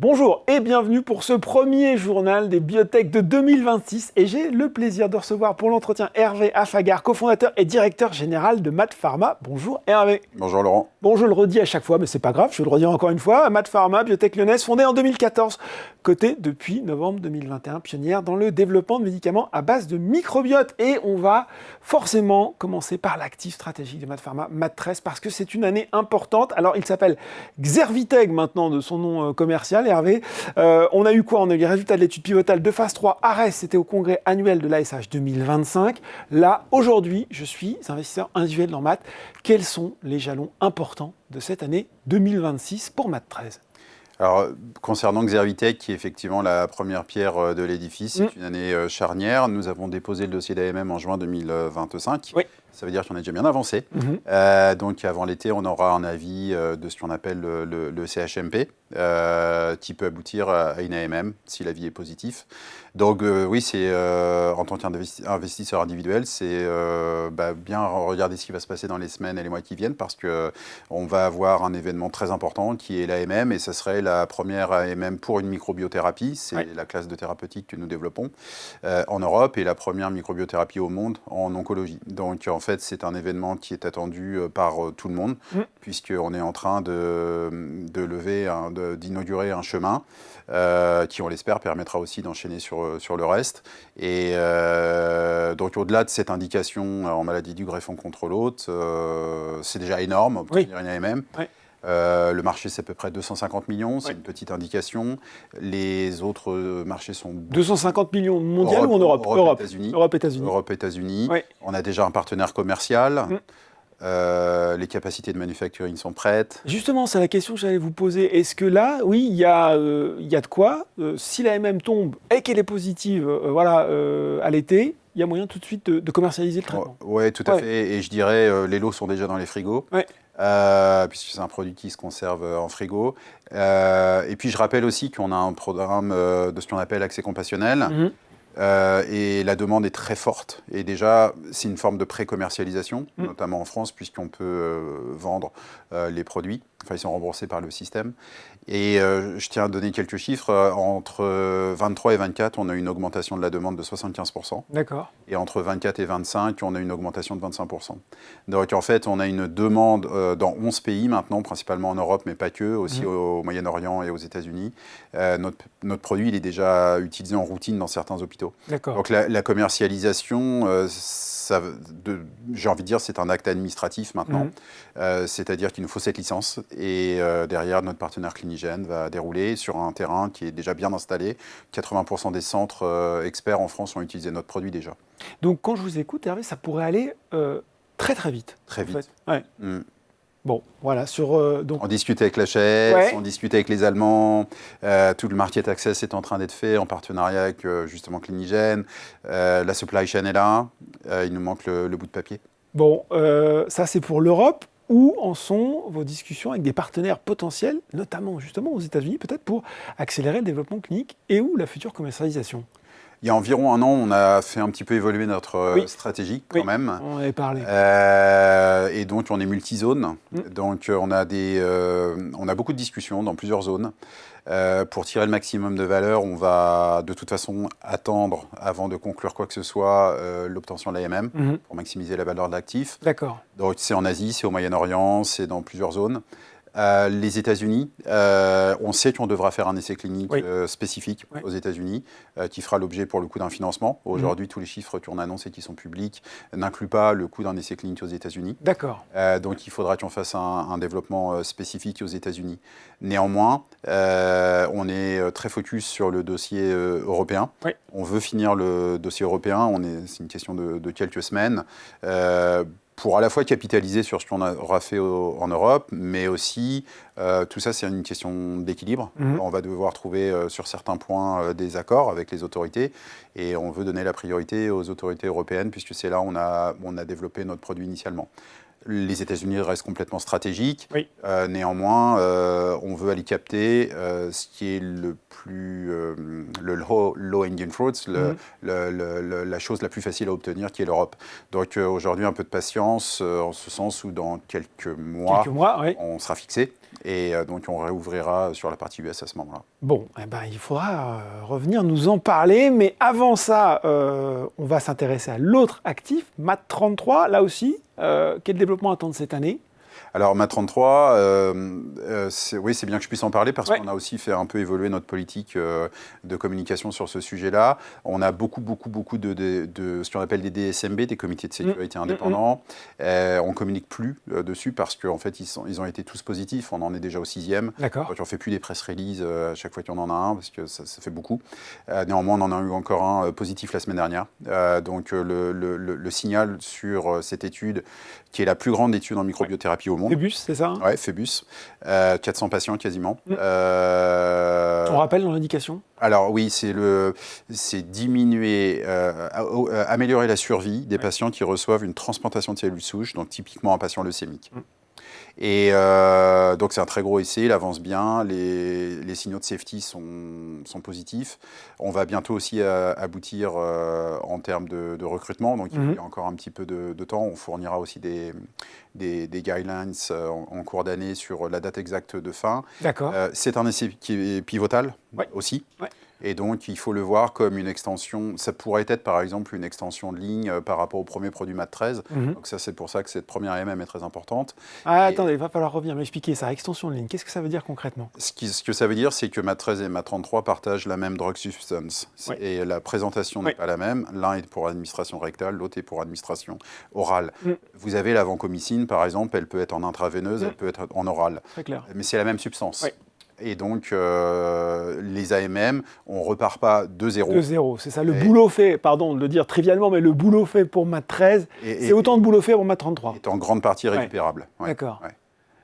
Bonjour et bienvenue pour ce premier journal des biotech de 2026 et j'ai le plaisir de recevoir pour l'entretien Hervé Affagard, cofondateur et directeur général de MaaT Pharma. Bonjour Hervé. Bonjour Laurent. Bon, je le redis à chaque fois, mais c'est pas grave, je vais le redire encore une fois. MaaT Pharma, biotech lyonnaise, fondée en 2014, cotée depuis novembre 2021, pionnière dans le développement de médicaments à base de microbiote. Et on va forcément commencer par l'actif stratégique de MaaT Pharma, MaaT13, parce que c'est une année importante. Alors, il s'appelle Xerviteg maintenant de son nom commercial, Hervé. On a eu quoi? On a eu les résultats de l'étude pivotale de phase 3 ARES, c'était au congrès annuel de l'ASH 2025. Là, aujourd'hui, je suis investisseur individuel dans MaaT. Quels sont les jalons importants de cette année 2026 pour MaaT13? Alors, concernant Xerviteg, qui est effectivement la première pierre de l'édifice, c'est une année charnière. Nous avons déposé le dossier d'AMM en juin 2025. Oui. Ça veut dire qu'on est déjà bien avancé. Donc, avant l'été, on aura un avis de ce qu'on appelle le CHMP, qui peut aboutir à une AMM si l'avis est positif. Donc, oui, c'est en tant qu'investisseur individuel, c'est bien regarder ce qui va se passer dans les semaines et les mois qui viennent, parce qu'on va avoir un événement très important qui est l'AMM, et ce serait la première AMM pour une microbiothérapie. C'est la classe de thérapeutique que nous développons en Europe, et la première microbiothérapie au monde en oncologie. Donc, en fait, c'est un événement qui est attendu par tout le monde, puisqu'on est en train d'inaugurer un chemin qui, on l'espère, permettra aussi d'enchaîner sur le reste. Et donc, au-delà de cette indication en maladie du greffon contre l'autre, c'est déjà énorme, obtenir une AMM. Le marché, c'est à peu près 250 millions, c'est une petite indication. Les autres marchés sont... 250 millions mondial ou en Europe? États-Unis. Europe-États-Unis. Europe-États-Unis. On a déjà un partenaire commercial. Les capacités de manufacturing sont prêtes. Justement, c'est la question que j'allais vous poser. Est-ce que là, oui, il y a de quoi, si la MM tombe et qu'elle est positive à l'été, il y a moyen tout de suite de commercialiser le traitement? Oui, tout à fait. Et je dirais, les lots sont déjà dans les frigos, puisque c'est un produit qui se conserve en frigo. Et puis, je rappelle aussi qu'on a un programme de ce qu'on appelle accès compassionnel. Et la demande est très forte. Et déjà, c'est une forme de pré-commercialisation, notamment en France, puisqu'on peut vendre les produits. Enfin, ils sont remboursés par le système. Et je tiens à donner quelques chiffres. Entre 23 et 24, on a une augmentation de la demande de 75%. D'accord. Et entre 24 et 25, on a une augmentation de 25%. Donc, en fait, on a une demande dans 11 pays maintenant, principalement en Europe, mais pas que, aussi au Moyen-Orient et aux États-Unis. Notre produit, il est déjà utilisé en routine dans certains hôpitaux. D'accord. Donc, la commercialisation, j'ai envie de dire, c'est un acte administratif maintenant. C'est-à-dire qu'il nous faut cette licence. Et derrière, notre partenaire Clinigène va dérouler sur un terrain qui est déjà bien installé. 80% des centres experts en France ont utilisé notre produit déjà. Donc, quand je vous écoute, Hervé, ça pourrait aller très très vite. Très vite. En fait. Bon, voilà, donc... On discute avec la Chaise, on discute avec les Allemands, tout le market access est en train d'être fait en partenariat avec justement Clinigène, la supply chain est là, il nous manque le bout de papier. Bon, ça c'est pour l'Europe. Où en sont vos discussions avec des partenaires potentiels, notamment justement aux États-Unis, peut-être pour accélérer le développement clinique et ou la future commercialisation? Il y a environ un an, on a fait un petit peu évoluer notre stratégie quand même. On en avait parlé. Et donc, on est multi-zone. Donc, on a beaucoup de discussions dans plusieurs zones. Pour tirer le maximum de valeur, on va de toute façon attendre, avant de conclure quoi que ce soit, l'obtention de l'AMM pour maximiser la valeur de l'actif. D'accord. Donc, c'est en Asie, c'est au Moyen-Orient, c'est dans plusieurs zones. Les États-Unis, on sait qu'on devra faire un essai clinique spécifique aux États-Unis, qui fera l'objet pour le coup d'un financement. Aujourd'hui, tous les chiffres qu'on annonce et qui sont publics n'incluent pas le coût d'un essai clinique aux États-Unis. D'accord. Donc, il faudra qu'on fasse un développement spécifique aux États-Unis. Néanmoins, on est très focus sur le dossier européen. On veut finir le dossier européen. C'est une question de quelques semaines. Pour à la fois capitaliser sur ce qu'on aura fait en Europe, mais aussi, tout ça, c'est une question d'équilibre. On va devoir trouver sur certains points des accords avec les autorités, et on veut donner la priorité aux autorités européennes, puisque c'est là où on a développé notre produit initialement. Les États-Unis restent complètement stratégiques. Néanmoins, on veut aller capter ce qui est le low hanging fruits, la chose la plus facile à obtenir, qui est l'Europe. Donc aujourd'hui, un peu de patience, en ce sens où dans quelques mois on sera fixé. Et donc, on réouvrira sur la partie US à ce moment-là. Bon, eh ben, il faudra revenir nous en parler. Mais avant ça, on va s'intéresser à l'autre actif, MAT33. Là aussi, quel développement attendre cette année ? Alors, MAT33, oui, c'est bien que je puisse en parler parce qu'on a aussi fait un peu évoluer notre politique de communication sur ce sujet-là. On a beaucoup de ce qu'on appelle des DSMB, des comités de sécurité indépendants. On ne communique plus dessus parce qu'en fait, ils ont été tous positifs. On en est déjà au 6e. D'accord. Donc, on ne fait plus des press releases à chaque fois qu'il y en a un parce que ça fait beaucoup. Néanmoins, on en a eu encore un positif la semaine dernière. Donc, le signal sur cette étude, qui est la plus grande étude en microbiothérapie au monde. Phébus, c'est ça, hein ? Oui, Phébus. 400 patients quasiment. On rappelle dans l'indication ? Alors oui, c'est diminuer, améliorer la survie des patients qui reçoivent une transplantation de cellules souches, donc typiquement un patient leucémique. Et donc c'est un très gros essai, il avance bien, les signaux de safety sont positifs. On va bientôt aussi aboutir en termes de recrutement, donc il y a encore un petit peu de temps. On fournira aussi des guidelines en cours d'année sur la date exacte de fin. D'accord. C'est un essai qui est pivotal aussi. Ouais. Et donc, il faut le voir comme une extension. Ça pourrait être, par exemple, une extension de ligne par rapport au premier produit MAT13. Donc ça, c'est pour ça que cette première MM est très importante. Attendez, il va falloir revenir m'expliquer ça. Extension de ligne, qu'est-ce que ça veut dire concrètement ? Ce que ça veut dire, c'est que MAT13 et MAT33 partagent la même drug substance. Et la présentation n'est pas la même. L'un est pour administration rectale, l'autre est pour administration orale. Vous avez la vancomycine, par exemple, elle peut être en intraveineuse, elle peut être en orale. Très clair. Mais c'est la même substance. Et donc, les AMM, on ne repart pas de zéro. De zéro, c'est ça. Le boulot fait, pardon de le dire trivialement, mais le boulot fait pour MAT13, c'est autant de boulot fait pour MAT33. Est en grande partie récupérable. D'accord.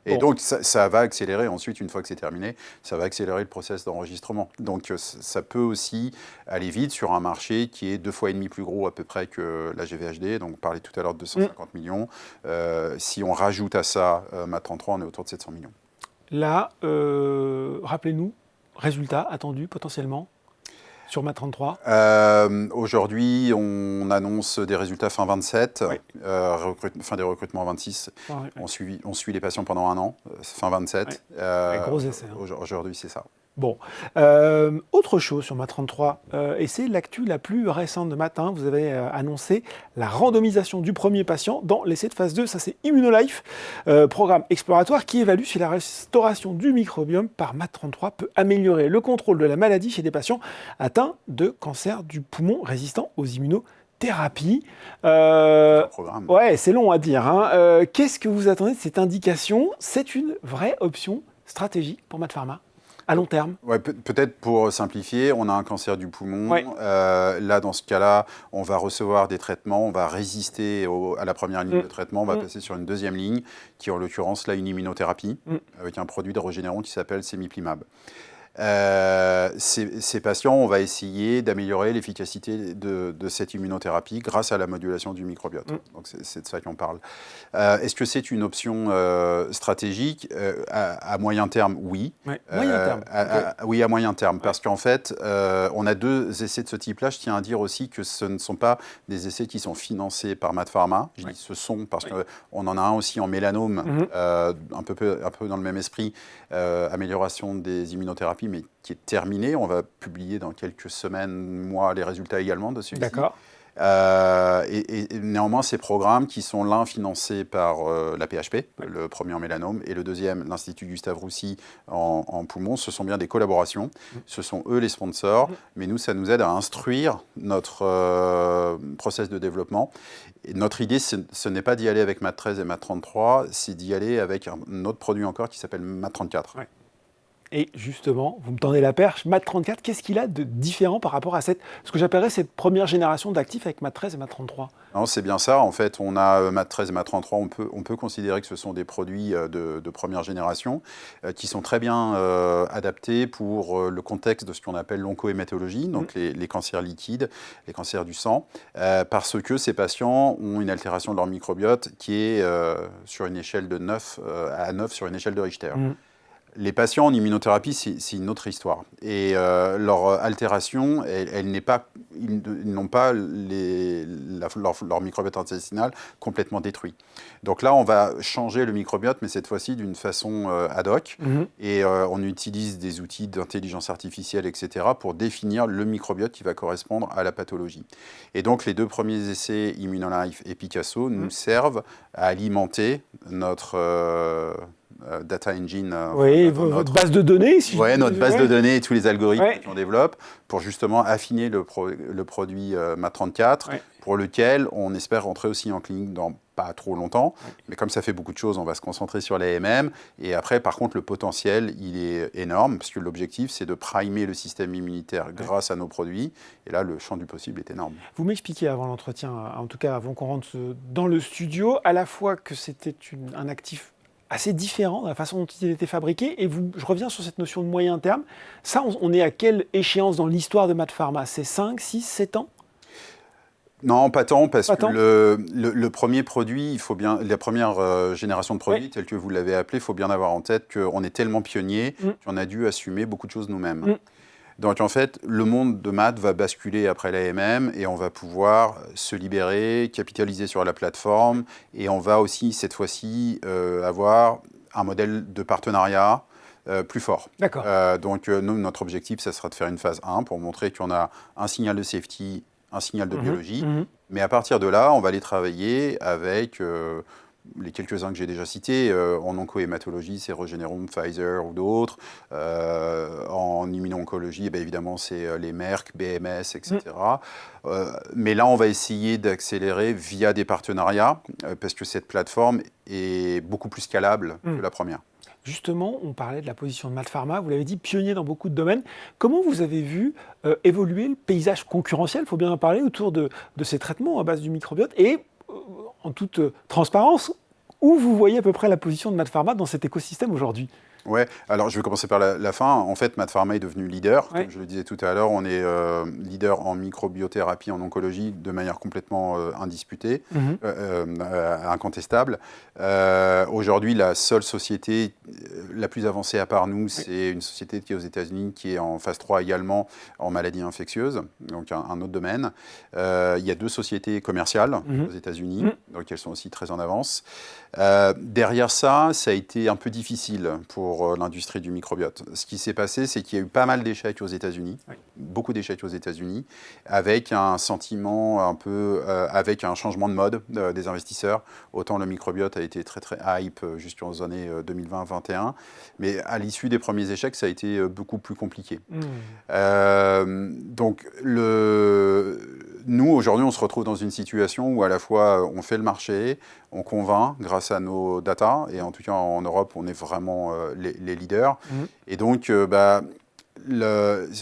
Et donc, ça va accélérer ensuite, une fois que c'est terminé, ça va accélérer le process d'enregistrement. Donc, ça peut aussi aller vite sur un marché qui est 2,5 fois plus gros à peu près que la GVHD. Donc, on parlait tout à l'heure de 250 millions. Si on rajoute à ça MAT33, on est autour de 700 millions. Là, rappelez-nous, résultats attendus potentiellement sur MAT33 ? Aujourd'hui, on annonce des résultats fin 27, fin des recrutements en 26. On suit les patients pendant 1 an, fin 27. Gros essai. Aujourd'hui, c'est ça. Bon. Autre chose sur MAT33, et c'est l'actu la plus récente de matin. Vous avez annoncé la randomisation du premier patient dans l'essai de phase 2. Ça, c'est ImmunoLife, programme exploratoire qui évalue si la restauration du microbiome par MAT33 peut améliorer le contrôle de la maladie chez des patients atteints de cancer du poumon résistant aux immunothérapies. Ouais, c'est long à dire. Hein. Qu'est-ce que vous attendez de cette indication ? C'est une vraie option stratégique pour MaaT Pharma ? À long terme. Ouais, peut-être pour simplifier, on a un cancer du poumon. Là, dans ce cas-là, on va recevoir des traitements, on va résister à la première ligne de traitement, on va passer sur une deuxième ligne, qui est en l'occurrence là une immunothérapie, avec un produit de Regeneron qui s'appelle Cemiplimab. Ces patients, on va essayer d'améliorer l'efficacité de cette immunothérapie grâce à la modulation du microbiote. Donc c'est de ça qu'on parle. Est-ce que c'est une option stratégique à moyen terme? Oui. Moyen terme. Oui, à moyen terme. Parce qu'en fait, on a 2 essais de ce type-là. Je tiens à dire aussi que ce ne sont pas des essais qui sont financés par MaaT Pharma. Je dis ce sont parce qu'on en a un aussi en mélanome, un peu dans le même esprit, amélioration des immunothérapies, mais qui est terminé. On va publier dans quelques semaines, mois, les résultats également de celui-ci. D'accord. Et néanmoins, ces programmes qui sont l'un financés par la PHP, le premier en mélanome, et le deuxième, l'Institut Gustave Roussy en poumon, ce sont bien des collaborations. Ce sont eux les sponsors, mais nous, ça nous aide à instruire notre process de développement. Et notre idée, ce n'est pas d'y aller avec MaaT13 et MaaT33, c'est d'y aller avec un autre produit encore qui s'appelle MaaT34. Et justement, vous me tendez la perche, MaaT34, qu'est-ce qu'il a de différent par rapport à ce que j'appellerais cette première génération d'actifs avec MaaT13 et MaaT33 ? Non, c'est bien ça. En fait, on a MaaT13 et MaaT33. On peut considérer que ce sont des produits de première génération qui sont très bien adaptés pour le contexte de ce qu'on appelle l'oncohématologie, donc les cancers liquides, les cancers du sang, parce que ces patients ont une altération de leur microbiote qui est sur une échelle de 9 à 9 sur une échelle de Richter. Les patients en immunothérapie, c'est une autre histoire. Et leur altération, ils n'ont pas leur microbiote intestinal complètement détruit. Donc là, on va changer le microbiote, mais cette fois-ci d'une façon ad hoc. Et on utilise des outils d'intelligence artificielle, etc., pour définir le microbiote qui va correspondre à la pathologie. Et donc, les 2 premiers essais, Immunolife et Picasso, nous servent à alimenter notre data engine. Oui, votre base de données. Notre base de données et tous les algorithmes qu'on développe pour justement affiner le produit MAT34, pour lequel on espère rentrer aussi en clinique dans pas trop longtemps. Mais comme ça fait beaucoup de choses, on va se concentrer sur l'AMM. Et après, par contre, le potentiel, il est énorme, parce que l'objectif, c'est de primer le système immunitaire grâce à nos produits. Et là, le champ du possible est énorme. Vous m'expliquiez avant l'entretien, en tout cas avant qu'on rentre dans le studio, à la fois que c'était un actif assez différent dans la façon dont il était fabriqué. Et je reviens sur cette notion de moyen terme. Ça, on est à quelle échéance dans l'histoire de MaaT Pharma? C'est 5, 6, 7 ans? Non, pas tant, parce que le premier produit, la première génération de produits, telle que vous l'avez appelé, il faut bien avoir en tête qu'on est tellement pionniers qu'on a dû assumer beaucoup de choses nous-mêmes. Donc en fait, le monde de maths va basculer après l'AMM et on va pouvoir se libérer, capitaliser sur la plateforme et on va aussi, cette fois-ci, avoir un modèle de partenariat plus fort. D'accord. Donc nous, notre objectif, ça sera de faire une phase 1 pour montrer qu'on a un signal de safety, un signal de biologie. Mais à partir de là, on va aller travailler avec les quelques-uns que j'ai déjà cités. En oncohématologie, c'est Regeneron, Pfizer ou d'autres. En immuno-oncologie, évidemment, c'est les Merck, BMS, etc. Mais là, on va essayer d'accélérer via des partenariats parce que cette plateforme est beaucoup plus scalable que la première. Justement, on parlait de la position de MaaT Pharma, vous l'avez dit, pionnier dans beaucoup de domaines. Comment vous avez vu évoluer le paysage concurrentiel, il faut bien en parler, autour de ces traitements à base du microbiote et, en toute transparence, où vous voyez à peu près la position de MaaT Pharma dans cet écosystème aujourd'hui? Ouais, alors je vais commencer par la fin. En fait, MaaT Pharma est devenu leader. Comme je le disais tout à l'heure, on est leader en microbiothérapie, en oncologie, de manière complètement indisputée, incontestable. Aujourd'hui, la seule société la plus avancée à part nous, c'est une société qui est aux États-Unis, qui est en phase 3 également en maladies infectieuses, donc un autre domaine. Il y a 2 sociétés commerciales aux États-Unis, donc elles sont aussi très en avance. Derrière ça, ça a été un peu difficile pour l'industrie du microbiote. Ce qui s'est passé, c'est qu'il y a eu pas mal d'échecs aux États-Unis, beaucoup d'échecs aux États-Unis, avec un sentiment un peu, avec un changement de mode des investisseurs. Autant le microbiote a été très très hype jusqu'aux années 2020-2021, mais à l'issue des premiers échecs, ça a été beaucoup plus compliqué. Donc nous, aujourd'hui, on se retrouve dans une situation où à la fois on fait le marché, on convainc grâce à nos data, et en tout cas en Europe, on est vraiment les leaders. Et donc,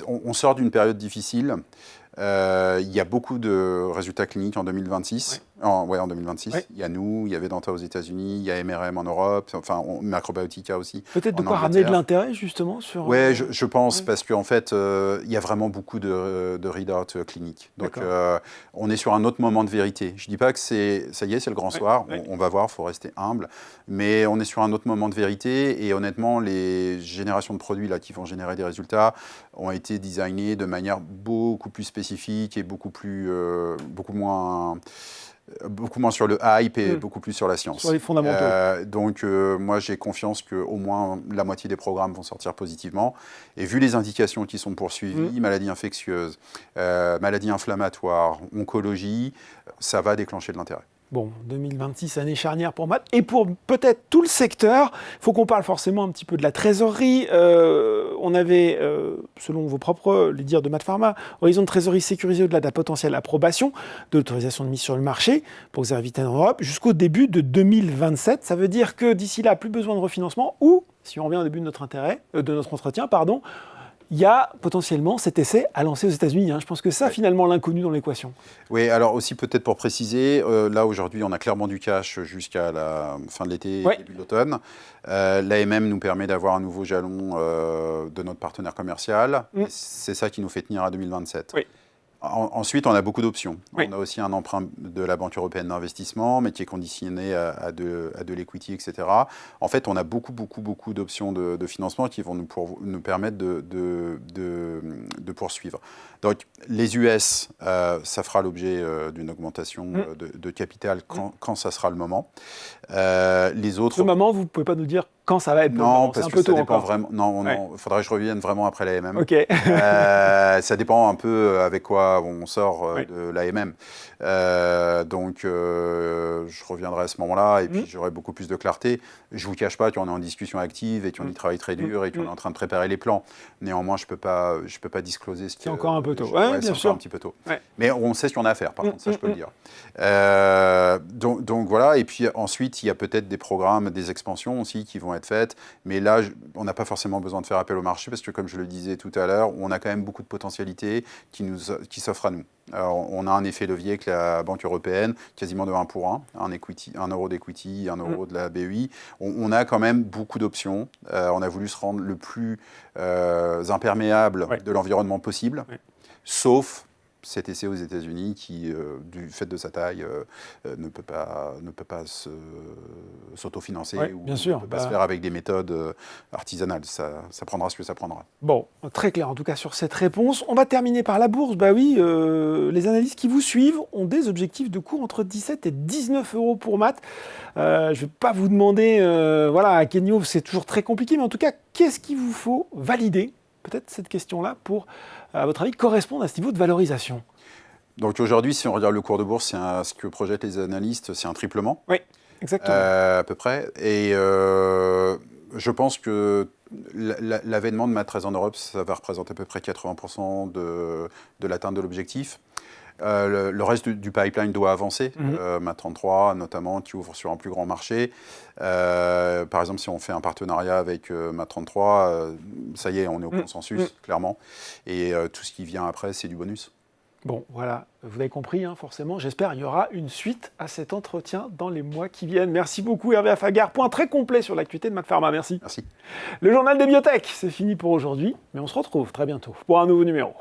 on sort d'une période difficile. Il y a beaucoup de résultats cliniques en 2026. En 2026. Il y a nous, il y a Vedanta aux États-Unis, il y a MRM en Europe, enfin Macrobiotica aussi. Peut-être de quoi ramener de l'intérêt justement sur. Oui, je pense, parce qu'en fait, il y a vraiment beaucoup de read-out cliniques. Donc, on est sur un autre moment de vérité. Je ne dis pas que ça y est, c'est le grand soir. On va voir, il faut rester humble. Mais on est sur un autre moment de vérité. Et honnêtement, les générations de produits là, qui vont générer des résultats ont été designées de manière beaucoup plus spécifique et beaucoup moins sur le hype et beaucoup plus sur la science. Sur les fondamentaux. Donc, moi, j'ai confiance qu'au moins la moitié des programmes vont sortir positivement. Et vu les indications qui sont poursuivies, maladies infectieuses, maladies inflammatoires, oncologie, ça va déclencher de l'intérêt. Bon, 2026, année charnière pour MaaT et pour peut-être tout le secteur. Il faut qu'on parle forcément un petit peu de la trésorerie. On avait, selon vos propres, les dires de MaaT Pharma, horizon de trésorerie sécurisé au-delà de la potentielle approbation de l'autorisation de mise sur le marché pour Xervitane en Europe jusqu'au début de 2027. Ça veut dire que d'ici là, plus besoin de refinancement ou, si on revient au début de notre entretien, il y a potentiellement cet essai à lancer aux États-Unis. Je pense que ça, finalement, l'inconnu dans l'équation. Oui, alors aussi peut-être pour préciser, là aujourd'hui, on a clairement du cash jusqu'à la fin de l'été, début de l'automne. L'AMM nous permet d'avoir un nouveau jalon de notre partenaire commercial. C'est ça qui nous fait tenir à 2027. Ensuite, on a beaucoup d'options. Oui. On a aussi un emprunt de la Banque européenne d'investissement, mais qui est conditionné à de l'equity, etc. En fait, on a beaucoup d'options de financement qui vont nous permettre de poursuivre. Donc, les US, ça fera l'objet d'une augmentation de capital quand ça sera le moment. Les autres... Ce moment, vous ne pouvez pas nous dire quand ça va être? Non, parce que ça dépend encore. vraiment. Non, il faudrait que je revienne vraiment après l'AMM. Ok. Ça dépend un peu avec quoi on sort de l'AMM. Donc, je reviendrai à ce moment-là et puis j'aurai beaucoup plus de clarté. Je ne vous cache pas qu'on est en discussion active et qu'on y travaille très dur et qu'on est en train de préparer les plans. Néanmoins, je peux pas discloser ce qui est encore un peu tôt. Ouais, bien sûr. Un petit peu tôt. Ouais. Mais on sait ce qu'on a à faire, par contre, ça, je peux le dire. Donc, voilà. Et puis ensuite, il y a peut-être des programmes, des expansions aussi qui vont être faites. Mais là, on n'a pas forcément besoin de faire appel au marché parce que, comme je le disais tout à l'heure, on a quand même beaucoup de potentialités qui s'offrent à nous. Alors, on a un effet levier avec la Banque européenne, quasiment de 1 pour 1, un euro d'equity, 1 euro de la BEI. On a quand même beaucoup d'options. On a voulu se rendre le plus imperméable de l'environnement possible, sauf cet essai aux États-Unis qui, du fait de sa taille, ne peut pas s'autofinancer ou ne peut pas se faire avec des méthodes artisanales. Ça prendra ce que ça prendra. Bon, très clair en tout cas sur cette réponse. On va terminer par la bourse. Bah oui, les analystes qui vous suivent ont des objectifs de cours entre 17 et 19 euros pour Matt. Je ne vais pas vous demander, à quel niveau, c'est toujours très compliqué, mais en tout cas, qu'est-ce qu'il vous faut valider? Peut-être cette question-là pour, à votre avis, correspondre à ce niveau de valorisation. Donc aujourd'hui, si on regarde le cours de bourse, ce que projettent les analystes, c'est un triplement. Oui, exactement. À peu près. Et je pense que l'avènement de Matt13 en Europe, ça va représenter à peu près 80% de l'atteinte de l'objectif. Le reste du pipeline doit avancer. Matt33 notamment, qui ouvre sur un plus grand marché. Par exemple, si on fait un partenariat avec Matt33, ça y est, on est au consensus, clairement. Et tout ce qui vient après, c'est du bonus. Bon, voilà, vous avez compris, forcément. J'espère qu'il y aura une suite à cet entretien dans les mois qui viennent. Merci beaucoup, Hervé Affagard. Point très complet sur l'actualité de Matt Pharma. Merci. Merci. Le journal des biotech, c'est fini pour aujourd'hui, mais on se retrouve très bientôt pour un nouveau numéro.